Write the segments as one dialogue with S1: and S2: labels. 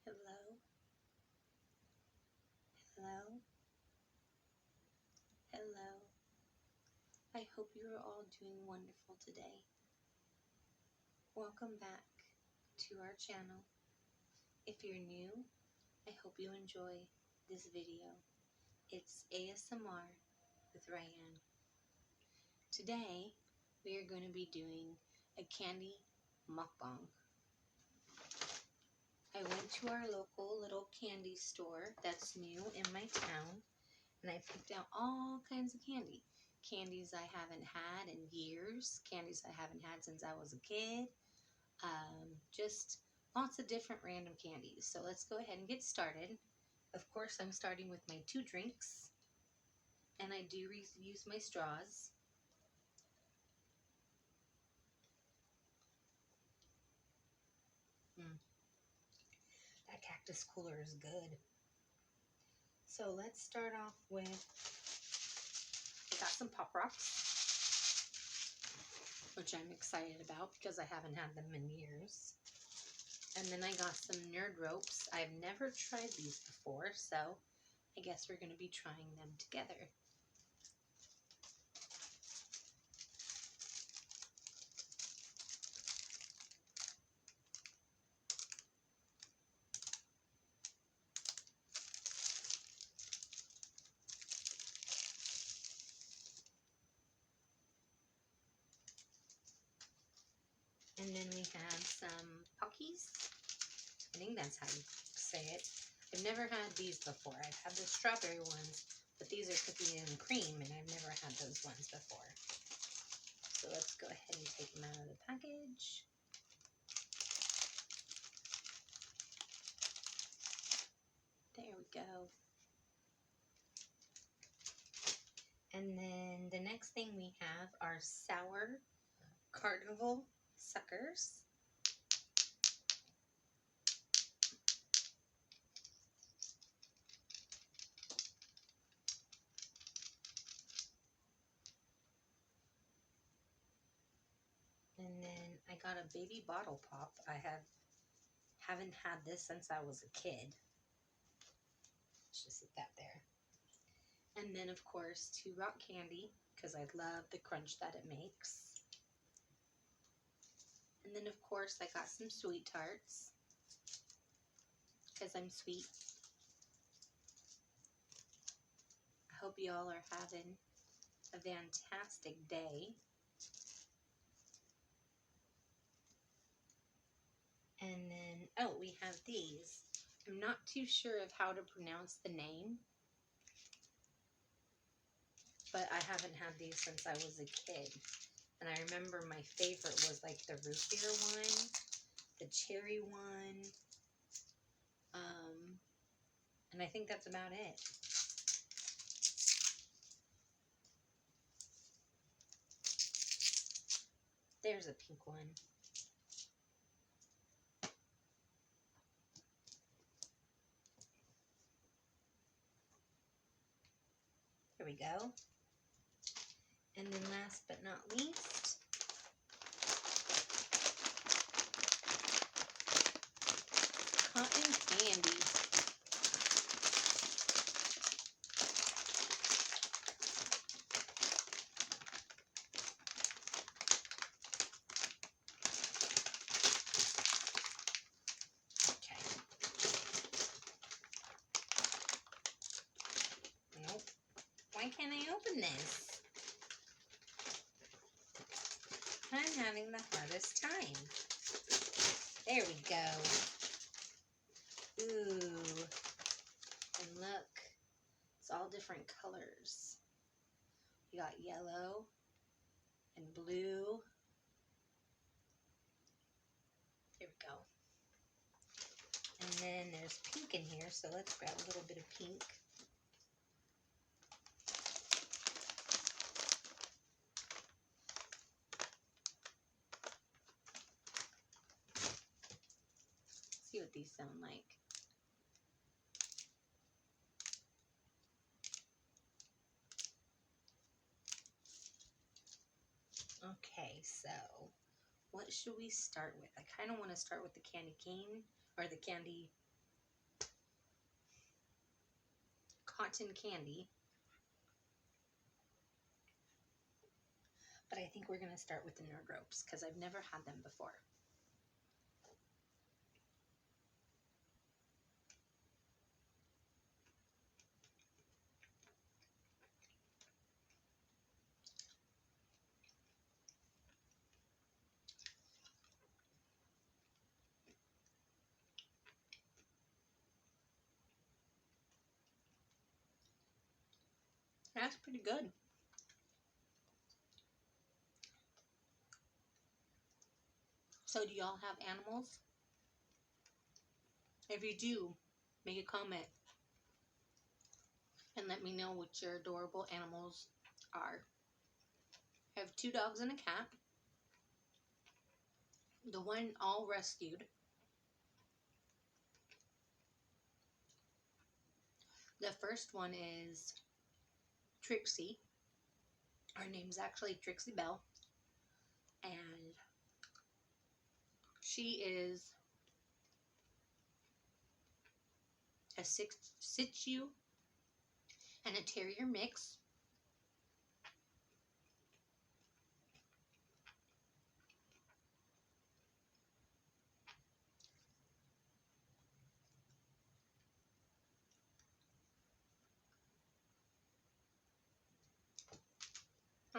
S1: Hello, hello, hello. I hope you are all doing wonderful today. Welcome back to our channel. If you're new, I hope you enjoy this video. It's ASMR with Ryan. Today, we are going to be doing a candy mukbang. I went to our local little candy store that's new in my town, and I picked out all kinds of candy. Candies I haven't had in years, candies I haven't had since I was a kid, just lots of different random candies. So let's go ahead and get started. Of course, I'm starting with my 2 drinks, and I do use my straws. That cactus cooler is good. So let's start off with, I got some Pop Rocks, which I'm excited about because I haven't had them in years. And then I got some Nerd Ropes. I've never tried these before, so I guess we're going to be trying them together. And then we have some Pockies. I think that's how you say it. I've never had these before. I've had the strawberry ones, but these are cookies and cream, and I've never had those ones before. So let's go ahead and take them out of the package. There we go. And then the next thing we have are sour Carnival suckers. And then I got a baby bottle pop. I haven't had this since I was a kid. Let's just sit that there. And then, of course, 2 rock candy, because I love the crunch that it makes. And then, of course, I got some sweet tarts, because I'm sweet. I hope you all are having a fantastic day. And then, oh, we have these. I'm not too sure of how to pronounce the name, but I haven't had these since I was a kid. And I remember my favorite was like the root beer one, the cherry one, and I think that's about it. There's a pink one. There we go. And then last but not least, cotton candy. Okay. Nope. Why can't I open this? I'm having the hardest time. There we go. Ooh. And look, it's all different colors. We got yellow and blue. There we go. And then there's pink in here, so let's grab a little bit of pink. See what these sound like. Okay, so what should we start with? I kind of want to start with the candy cane, or the candy cotton candy. But I think we're going to start with the nerd ropes because I've never had them before. That's pretty good. So do y'all have animals? If you do, make a comment and let me know what your adorable animals are. I have 2 dogs and a cat. The one all rescued. The first one is Trixie. Her name's actually Trixie Belle. And she is a Shih Tzu and a Terrier mix.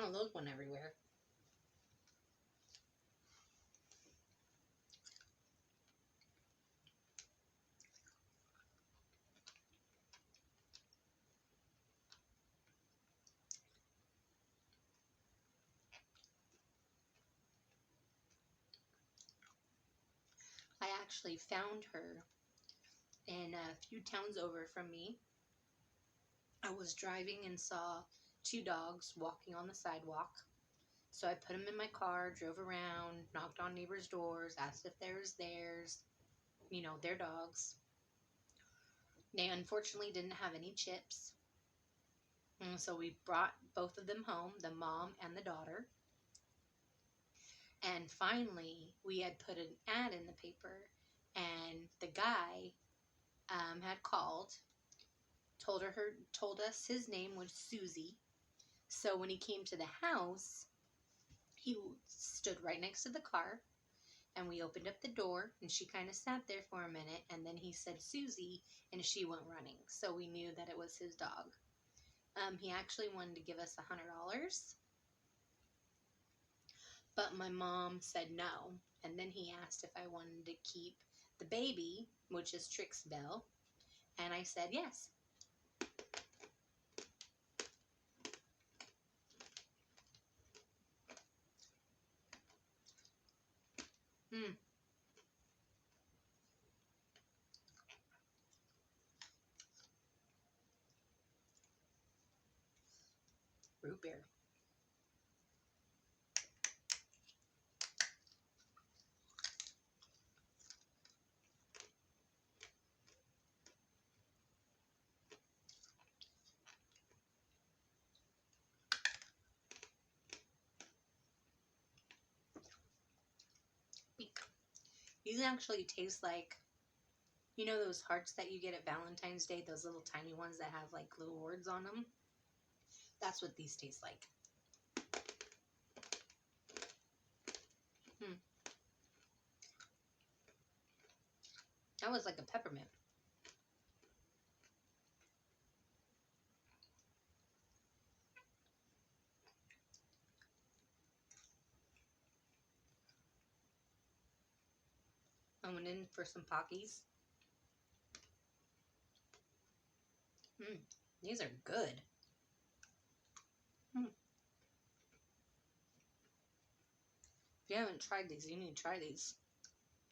S1: Oh, those went everywhere. I actually found her in a few towns over from me. I was driving and saw 2 dogs walking on the sidewalk. So I put them in my car, drove around, knocked on neighbors' doors, asked if there was theirs, you know, their dogs. They unfortunately didn't have any chips. And so we brought both of them home, the mom and the daughter. And finally, we had put an ad in the paper, and the guy had called, told us his name was Susie. So when he came to the house, he stood right next to the car, and we opened up the door, and she kind of sat there for a minute, and then he said Susie, and she went running. So we knew that it was his dog. He actually wanted to give us $100, but my mom said no, and then he asked if I wanted to keep the baby, which is Trix Belle, and I said yes. Root beer. These actually taste like, you know those hearts that you get at Valentine's Day, those little tiny ones that have like little words on them? That's what these taste like. That was like a peppermint. I went in for some Pockies. These are good. If you haven't tried these, you need to try these.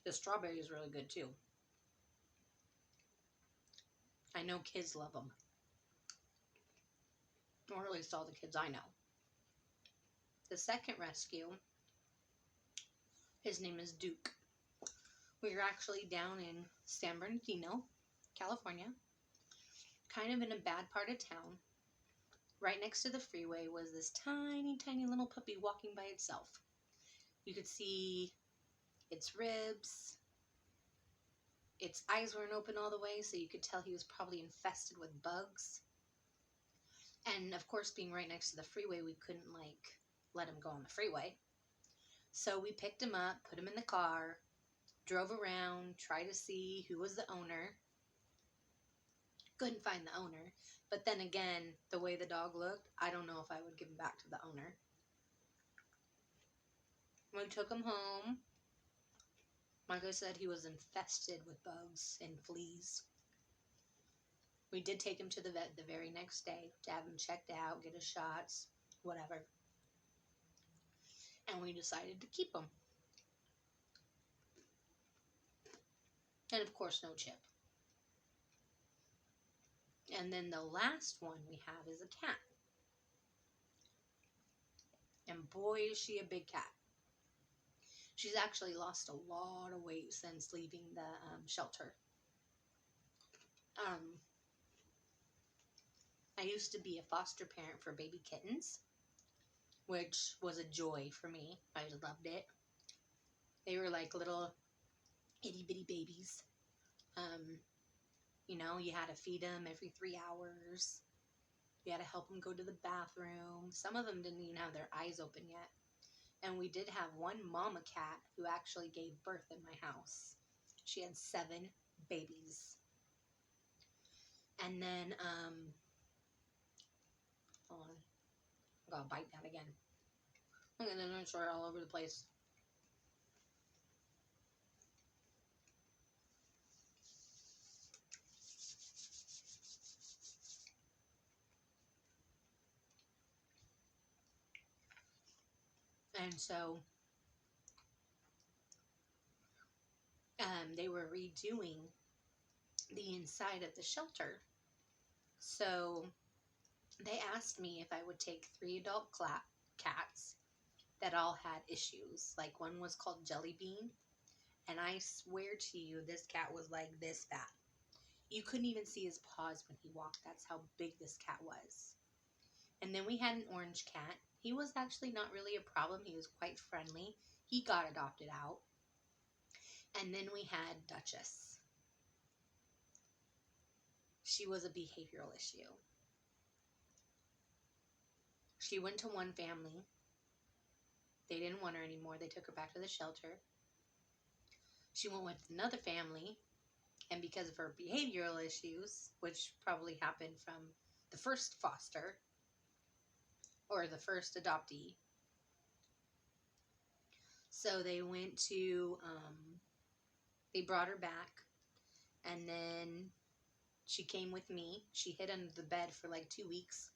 S1: The strawberry is really good too. I know kids love them. Or at least all the kids I know. The second rescue, his name is Duke. We were actually down in San Bernardino, California, kind of in a bad part of town. Right next to the freeway was this tiny, tiny little puppy walking by itself. You could see its ribs. Its eyes weren't open all the way, so you could tell he was probably infested with bugs. And of course, being right next to the freeway, we couldn't like let him go on the freeway. So we picked him up, put him in the car, drove around, tried to see who was the owner. Couldn't find the owner. But then again, the way the dog looked, I don't know if I would give him back to the owner. We took him home. Like I said, he was infested with bugs and fleas. We did take him to the vet the very next day to have him checked out, get his shots, whatever. And we decided to keep him. And of course, no chip. And then the last one we have is a cat. And boy, is she a big cat. She's actually lost a lot of weight since leaving the shelter. I used to be a foster parent for baby kittens, which was a joy for me. I loved it. They were like little itty bitty babies. You know, you had to feed them every 3 hours. You had to help them go to the bathroom. Some of them didn't even have their eyes open yet. And we did have one mama cat who actually gave birth in my house. She had 7 babies. And then, hold on. I gotta bite that again. And then it's all over the place. And so, they were redoing the inside of the shelter. So they asked me if I would take 3 adult cats that all had issues. Like one was called Jelly Bean. And I swear to you, this cat was like this fat. You couldn't even see his paws when he walked. That's how big this cat was. And then we had an orange cat. He was actually not really a problem. He was quite friendly. He got adopted out. And then we had Duchess. She was a behavioral issue. She went to one family. They didn't want her anymore. They took her back to the shelter. She went with another family. And because of her behavioral issues, which probably happened from the first foster or the first adoptee, so they went to, they brought her back, and then she came with me. She hid under the bed for like 2 weeks.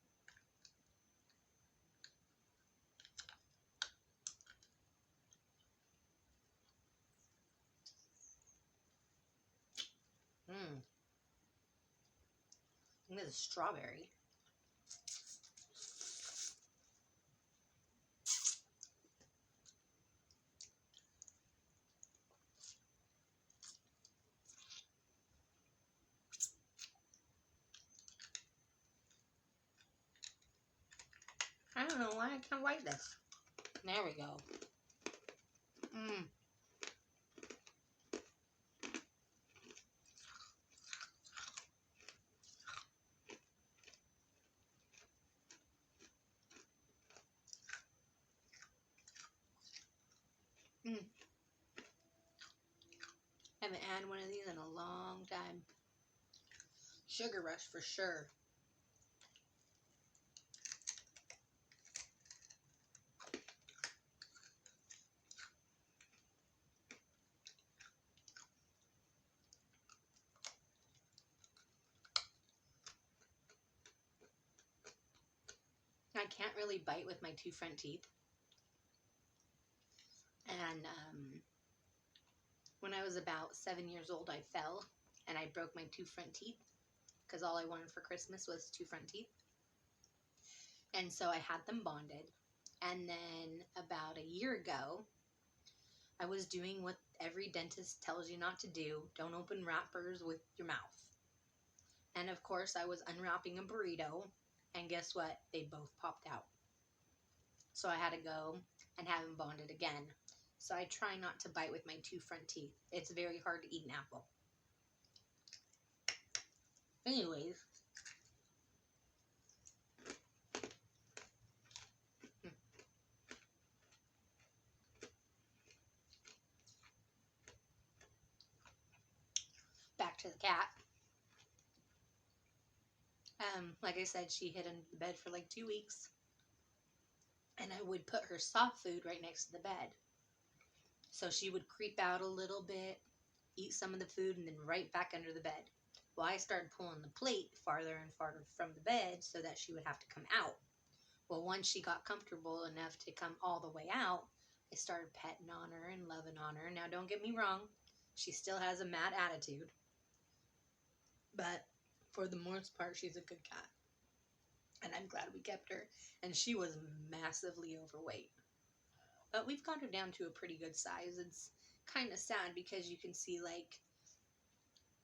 S1: I think it's strawberry. I don't know why I can't like this. There we go. Haven't had one of these in a long time. Sugar rush for sure. I can't really bite with my 2 front teeth. And when I was about 7 years old, I fell and I broke my 2 front teeth because all I wanted for Christmas was 2 front teeth. And so I had them bonded. And then about a year ago, I was doing what every dentist tells you not to do. Don't open wrappers with your mouth. And of course, I was unwrapping a burrito. And guess what? They both popped out. So I had to go and have them bonded again. So I try not to bite with my 2 front teeth. It's very hard to eat an apple. Anyways. to the cat. Like I said, she hid under the bed for like 2 weeks. And I would put her soft food right next to the bed. So she would creep out a little bit, eat some of the food, and then right back under the bed. Well, I started pulling the plate farther and farther from the bed so that she would have to come out. Well, once she got comfortable enough to come all the way out, I started petting on her and loving on her. Now, don't get me wrong. She still has a mad attitude. But for the most part, she's a good cat. And I'm glad we kept her. And she was massively overweight. But we've got her down to a pretty good size. It's kind of sad because you can see, like,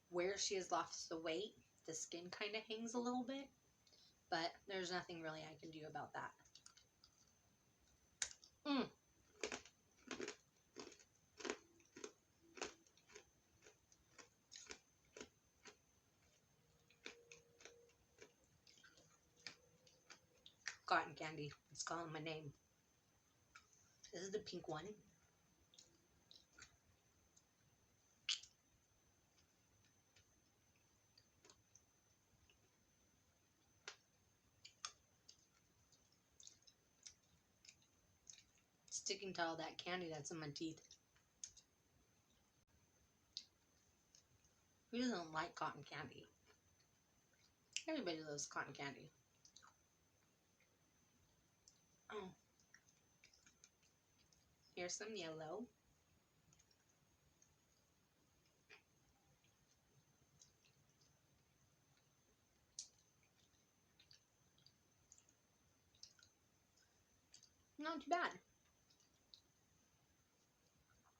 S1: where she has lost the weight, the skin kind of hangs a little bit. But there's nothing really I can do about that. Cotton candy. It's calling my name. This is the pink one. Sticking to all that candy that's in my teeth. Who doesn't like cotton candy? Everybody loves cotton candy. Oh. Here's some yellow. Not too bad.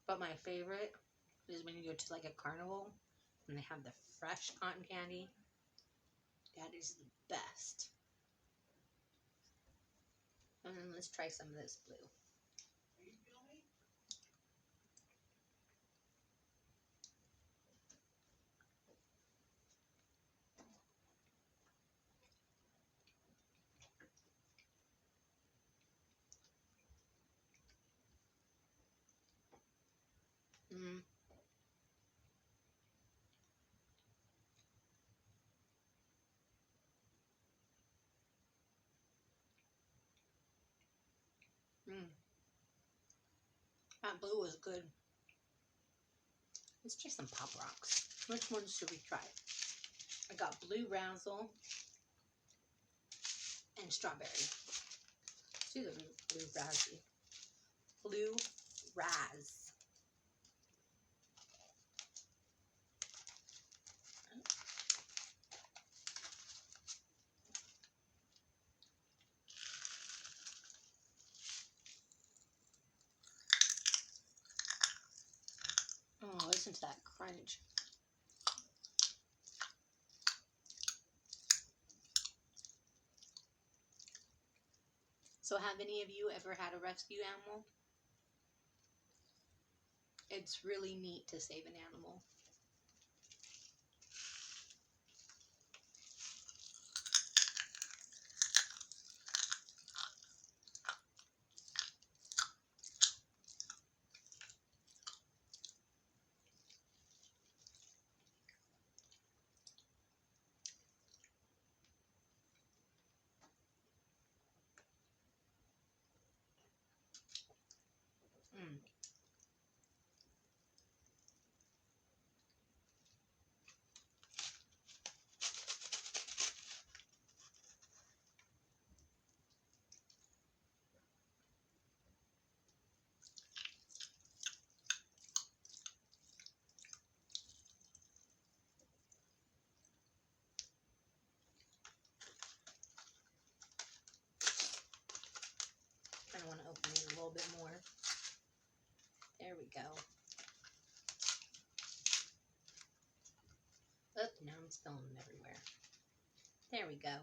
S1: But my favorite is when you go to like a carnival and they have the fresh cotton candy. That is the best. And then let's try some of this blue. Mm. Mm. That blue was good. Let's try some Pop Rocks. Which ones should we try? I got blue razzle and strawberry. Let's do the blue razzle. Blue Raz. Oh, listen to that crunch. So have any of you ever had a rescue animal? It's really neat to save an animal. Mm. I want to open it a little bit more. There we go. Oh, now I'm spilling them everywhere. There we go.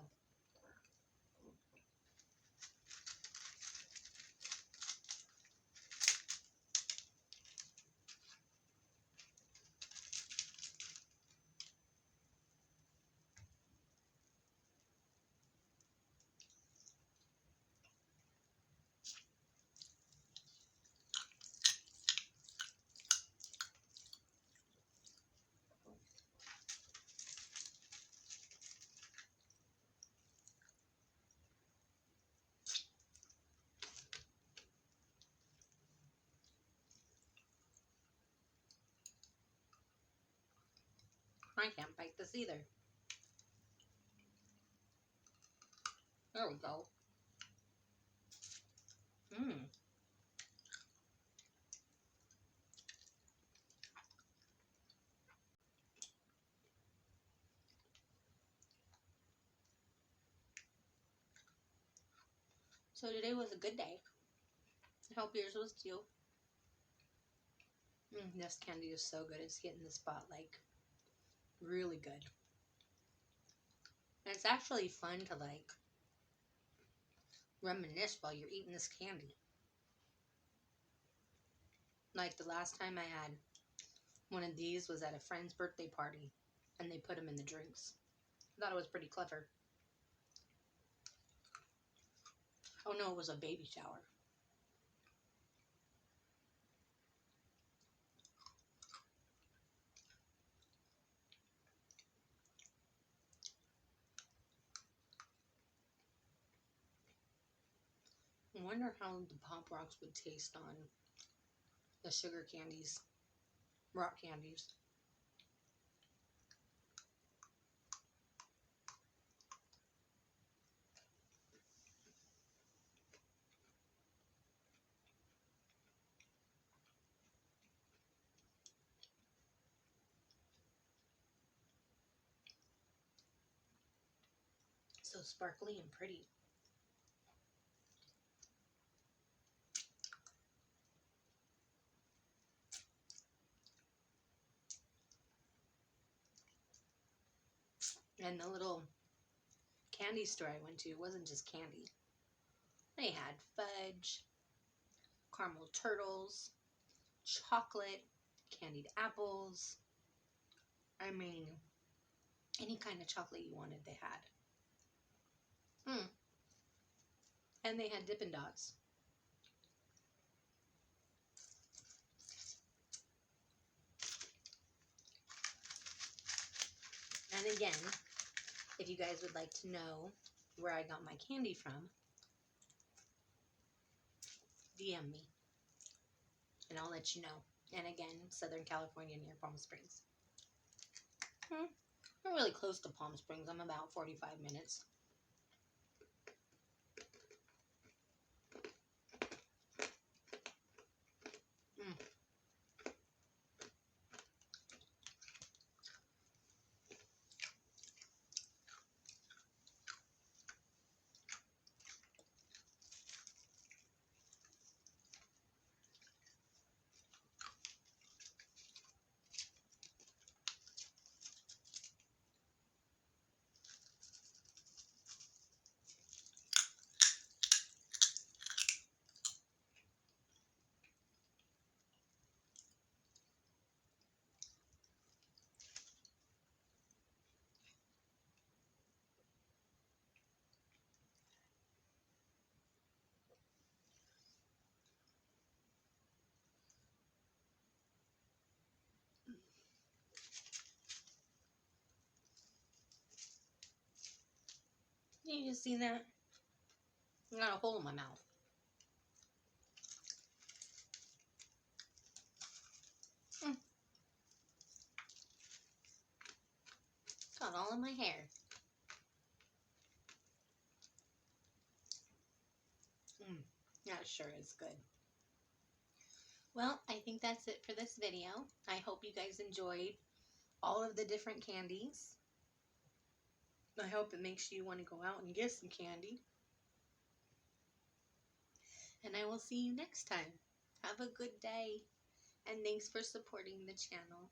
S1: I can't bite this either. There we go. Mmm. So today was a good day. I hope yours was too. This candy is so good. It's hitting the spot like really good. And it's actually fun to like reminisce while you're eating this candy. Like the last time I had one of these was at a friend's birthday party and they put them in the drinks. I thought it was pretty clever. Oh no, it was a baby shower. I wonder how the Pop Rocks would taste on the sugar candies, rock candies. So sparkly and pretty. And the little candy store I went to wasn't just candy. They had fudge, caramel turtles, chocolate, candied apples. I mean, any kind of chocolate you wanted, they had. And they had Dippin' Dots. And again, if you guys would like to know where I got my candy from, DM me and I'll let you know. And again, Southern California near Palm Springs. I'm really close to Palm Springs. I'm about 45 minutes. You just see that? I got a hole in my mouth. Got all in my hair. That sure is good. Well, I think that's it for this video. I hope you guys enjoyed all of the different candies. I hope it makes you want to go out and get some candy. And I will see you next time. Have a good day. And thanks for supporting the channel.